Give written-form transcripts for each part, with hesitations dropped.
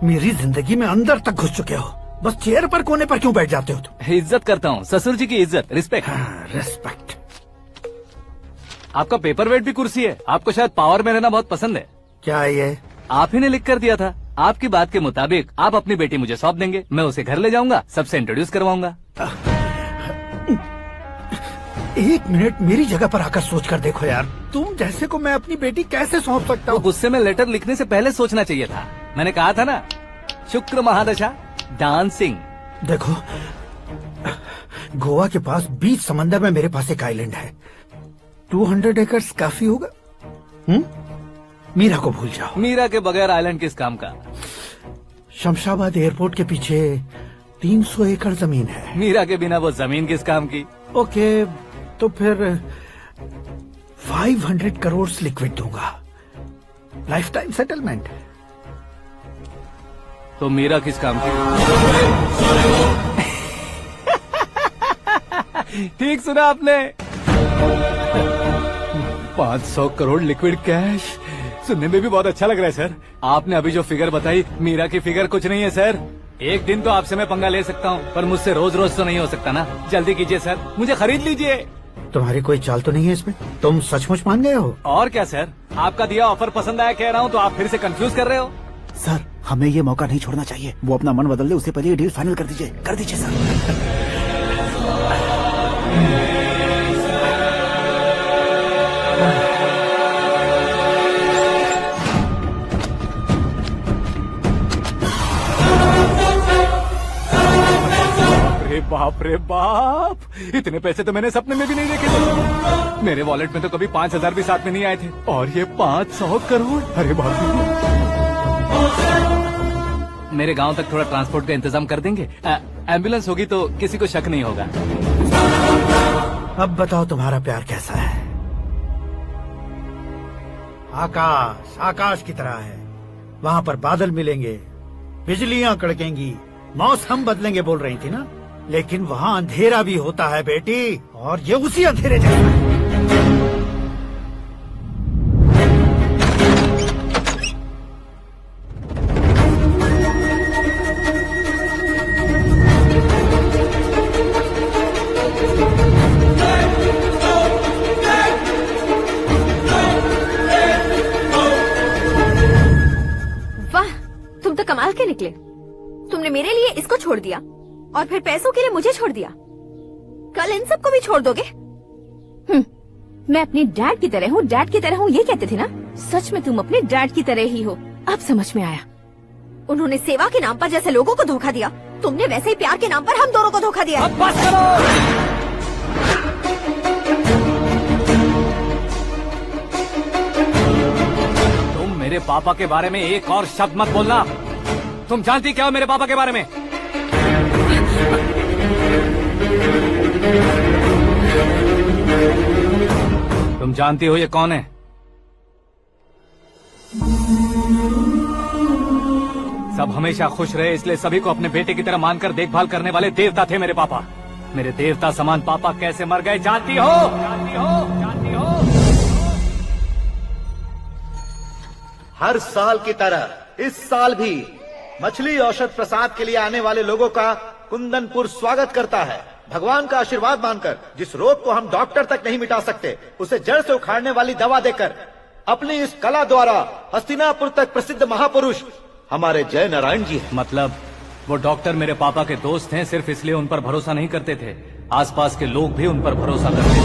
मेरी जिंदगी में अंदर तक घुस चुके हो, बस चेयर पर कोने पर क्यों बैठ जाते हो तुम? इज्जत करता हूँ, ससुर जी की इज्जत, रिस्पेक्ट। हाँ, रिस्पेक्ट। आपका पेपर वेट भी कुर्सी है। आपको शायद पावर में रहना बहुत पसंद है। क्या है ये? आप ही ने लिख कर दिया था। आपकी बात के मुताबिक आप अपनी बेटी मुझे सौंप देंगे, मैं उसे घर ले जाऊंगा, सबसे इंट्रोड्यूस करवाऊंगा। एक मिनट मेरी जगह पर आकर सोच कर देखो यार, तुम जैसे को मैं अपनी बेटी कैसे सौंप सकता तो हूँ? गुस्से में लेटर लिखने से पहले सोचना चाहिए था। मैंने कहा था ना, शुक्र महादशा डांसिंग। देखो, गोवा के पास बीच समंदर में मेरे पास एक आइलैंड है, 200 एकर्स काफी होगा। मीरा को भूल जाओ। मीरा के बगैर आइलैंड किस काम का? शमशाबाद एयरपोर्ट के पीछे 300 एकड़ जमीन है। मीरा के बिना वो जमीन किस काम की? ओके, तो फिर 500 करोड़ लिक्विड दूंगा, लाइफ टाइम सेटलमेंट। तो मीरा किस काम की? ठीक सुना आपने, 500 करोड़ लिक्विड कैश। सुनने में भी बहुत अच्छा लग रहा है सर। आपने अभी जो फिगर बताई, मीरा की फिगर कुछ नहीं है सर। एक दिन तो आपसे मैं पंगा ले सकता हूँ, पर मुझसे रोज रोज तो नहीं हो सकता ना। जल्दी कीजिए सर, मुझे खरीद लीजिए। तुम्हारी कोई चाल तो नहीं है इसमें? तुम सचमुच मान गए हो? और क्या सर, आपका दिया ऑफर पसंद आया कह रहा हूँ, तो आप फिर से कंफ्यूज कर रहे हो। सर, हमें ये मौका नहीं छोड़ना चाहिए। वो अपना मन बदल दे, उससे पहले ये डील फाइनल कर दीजिए सर। बाप रे बाप, इतने पैसे तो मैंने सपने में भी नहीं देखे थे। मेरे वॉलेट में तो कभी 5,000 भी साथ में नहीं आए थे, और ये 500 करोड़। अरे बाप रे। मेरे गांव तक थोड़ा ट्रांसपोर्ट का इंतजाम कर देंगे? एम्बुलेंस होगी तो किसी को शक नहीं होगा। अब बताओ तुम्हारा प्यार कैसा है? आकाश आकाश की तरह है, वहाँ पर बादल मिलेंगे, बिजलियाँ कड़केंगी, मौसम बदलेंगे बोल रही थी ना, लेकिन वहाँ अंधेरा भी होता है बेटी, और ये उसी अंधेरे जैसा है। वाह, तुम तो कमाल के निकले। तुमने मेरे लिए इसको छोड़ दिया और फिर पैसों के लिए मुझे छोड़ दिया। कल इन सबको भी छोड़ दोगे? मैं अपनी डैड की तरह हूँ, डैड की तरह हूँ, ये कहते थे ना। सच में तुम अपने डैड की तरह ही हो। अब समझ में आया। उन्होंने सेवा के नाम पर जैसे लोगों को धोखा दिया, तुमने वैसे ही प्यार के नाम पर हम दोनों को धोखा दिया। अब बस करो। तुम मेरे पापा के बारे में एक और शब्द मत बोलना। तुम जानती क्या हो मेरे पापा के बारे में? तुम जानती हो ये कौन है? सब हमेशा खुश रहे, इसलिए सभी को अपने बेटे की तरह मानकर देखभाल करने वाले देवता थे मेरे पापा। मेरे देवता समान पापा कैसे मर गए जानती हो? जानती हो? जानती हो? हर साल की तरह इस साल भी मछली औषध प्रसाद के लिए आने वाले लोगों का कुंदनपुर स्वागत करता है। भगवान का आशीर्वाद मानकर जिस रोग को हम डॉक्टर तक नहीं मिटा सकते, उसे जड़ से उखाड़ने वाली दवा देकर अपनी इस कला द्वारा हस्तिनापुर तक प्रसिद्ध महापुरुष हमारे जय नारायण जी हैं। मतलब वो डॉक्टर मेरे पापा के दोस्त हैं, सिर्फ इसलिए उन पर भरोसा नहीं करते थे, आसपास के लोग भी उन पर भरोसा करते थे।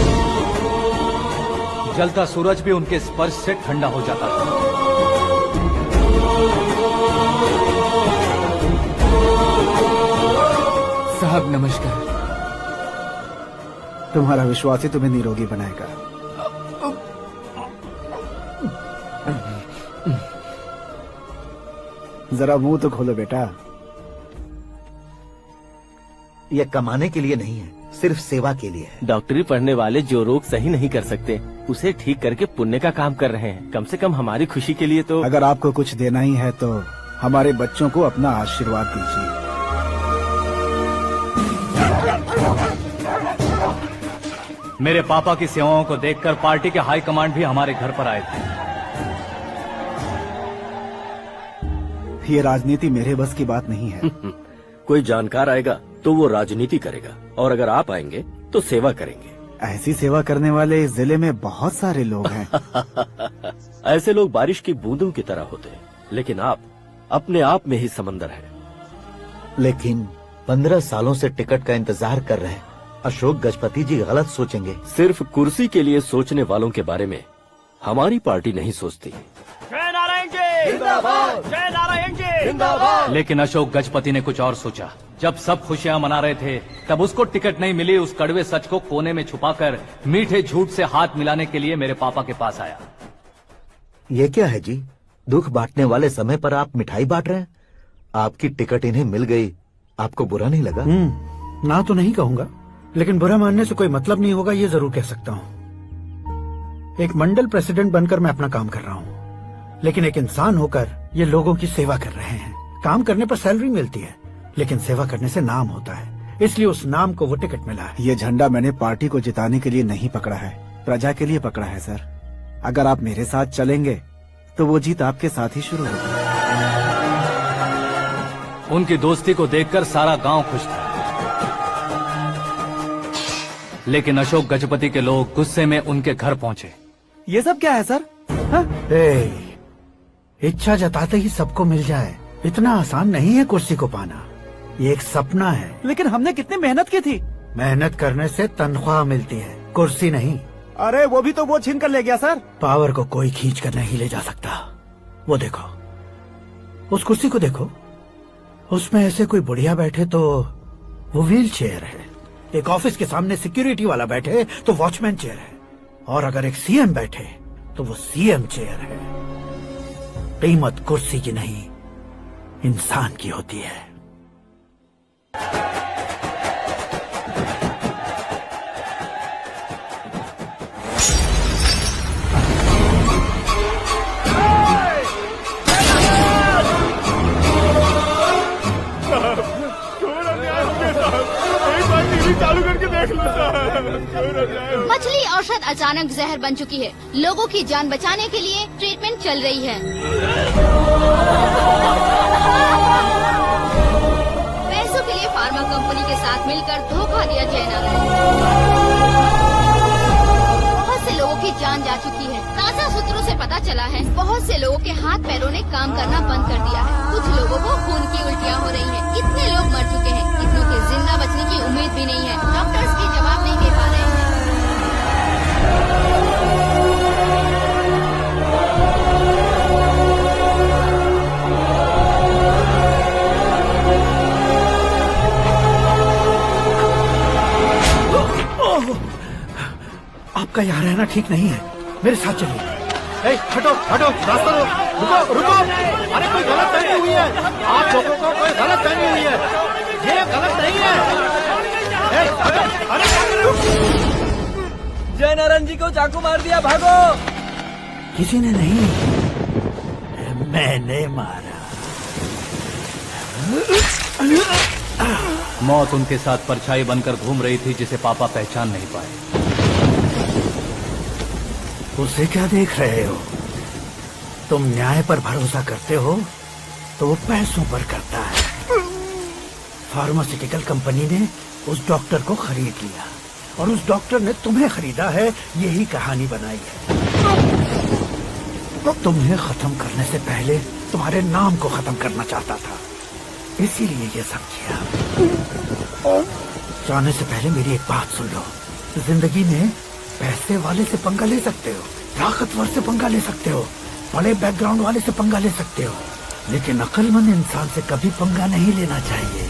जलता सूरज भी उनके स्पर्श से ठंडा हो जाता था। साहब नमस्कार। तुम्हारा विश्वास ही तुम्हें निरोगी बनाएगा। जरा मुंह तो खोलो बेटा। यह कमाने के लिए नहीं है, सिर्फ सेवा के लिए है। डॉक्टरी पढ़ने वाले जो रोग सही नहीं कर सकते, उसे ठीक करके पुण्य का काम कर रहे हैं। कम से कम हमारी खुशी के लिए तो। अगर आपको कुछ देना ही है तो हमारे बच्चों को अपना आशीर्वाद दीजिए। मेरे पापा की सेवाओं को देखकर पार्टी के हाई कमांड भी हमारे घर पर आए थे। ये राजनीति मेरे बस की बात नहीं है। कोई जानकार आएगा तो वो राजनीति करेगा, और अगर आप आएंगे तो सेवा करेंगे। ऐसी सेवा करने वाले इस जिले में बहुत सारे लोग हैं। ऐसे लोग बारिश की बूंदों की तरह होते हैं, लेकिन आप अपने आप में ही समंदर हैं। लेकिन 15 सालों से टिकट का इंतजार कर रहे हैं। अशोक गजपति जी गलत सोचेंगे। सिर्फ कुर्सी के लिए सोचने वालों के बारे में हमारी पार्टी नहीं सोचती। लेकिन अशोक गजपति ने कुछ और सोचा। जब सब खुशियां मना रहे थे, तब उसको टिकट नहीं मिली। उस कड़वे सच को कोने में छुपाकर मीठे झूठ से हाथ मिलाने के लिए मेरे पापा के पास आया। ये क्या है जी? दुख बांटने वाले समय पर आप मिठाई बांट रहे हैं। आपकी टिकट इन्हें मिल गई, आपको बुरा नहीं लगा? ना तो नहीं कहूंगा, लेकिन बुरा मानने से कोई मतलब नहीं होगा, ये जरूर कह सकता हूँ। एक मंडल प्रेसिडेंट बनकर मैं अपना काम कर रहा हूँ, लेकिन एक इंसान होकर ये लोगों की सेवा कर रहे हैं। काम करने पर सैलरी मिलती है, लेकिन सेवा करने से नाम होता है, इसलिए उस नाम को वो टिकट मिला है। ये झंडा मैंने पार्टी को जिताने के लिए नहीं पकड़ा है, प्रजा के लिए पकड़ा है सर। अगर आप मेरे साथ चलेंगे तो वो जीत आपके साथ ही शुरू होगी। उनकी दोस्ती को देखकर सारा गांव खुश था, लेकिन अशोक गजपति के लोग गुस्से में उनके घर पहुंचे। ये सब क्या है सर? हाँ? इच्छा जताते ही सबको मिल जाए, इतना आसान नहीं है कुर्सी को पाना। ये एक सपना है। लेकिन हमने कितनी मेहनत की थी। मेहनत करने से तनख्वाह मिलती है, कुर्सी नहीं। अरे वो भी तो वो छीन कर ले गया सर। पावर को कोई खींच कर नहीं ले जा सकता। वो देखो, उस कुर्सी को देखो, उसमें ऐसे कोई बुढ़िया बैठे तो वो व्हील चेयर है। एक ऑफिस के सामने सिक्योरिटी वाला बैठे तो वॉचमैन चेयर है, और अगर एक सीएम बैठे तो वो सीएम चेयर है। कीमत कुर्सी की नहीं, इंसान की होती है। मछली औषध अचानक जहर बन चुकी है। लोगों की जान बचाने के लिए ट्रीटमेंट चल रही है। पैसों के लिए फार्मा कंपनी के साथ मिलकर धोखा दिया जैना। बहुत से लोगों की जान जा चुकी है। ताजा सूत्रों से पता चला है बहुत से लोगों के हाथ पैरों ने काम करना बंद कर दिया है। कुछ लोगों को खून की उल्टियाँ हो रही हैं। इतने लोग मर चुके हैं, इतनों के जिंदा बचने की उम्मीद भी नहीं है। डॉक्टर्स भी जवाब नहीं दे पा रहे हैं। आपका यहाँ रहना ठीक नहीं है, मेरे साथ चलिए। हटो हटो, रास्ता दो। रुको रुको, अरे कोई गलत फहमी हुई है। आप लोगों को कोई गलत फहमी हुई है, ये गलत नहीं है। जय नारायण जी को चाकू मार दिया, भागो। किसी ने नहीं, मैंने मारा। मौत उनके साथ परछाई बनकर घूम रही थी, जिसे पापा पहचान नहीं पाए। उसे क्या देख रहे हो? तुम न्याय पर भरोसा करते हो तो वो पैसों पर करता है। फार्मास्यूटिकल कंपनी ने उस डॉक्टर को खरीद लिया और उस डॉक्टर ने तुम्हें खरीदा है, यही कहानी बनाई है। तुम्हें खत्म करने से पहले तुम्हारे नाम को खत्म करना चाहता था, इसीलिए ये सब किया। जाने से पहले मेरी एक बात सुन लो। जिंदगी में पैसे वाले से पंगा ले सकते हो, ताकतवर से पंगा ले सकते हो, बड़े बैकग्राउंड वाले से पंगा ले सकते हो, लेकिन अक्लमंद इंसान से कभी पंगा नहीं लेना चाहिए।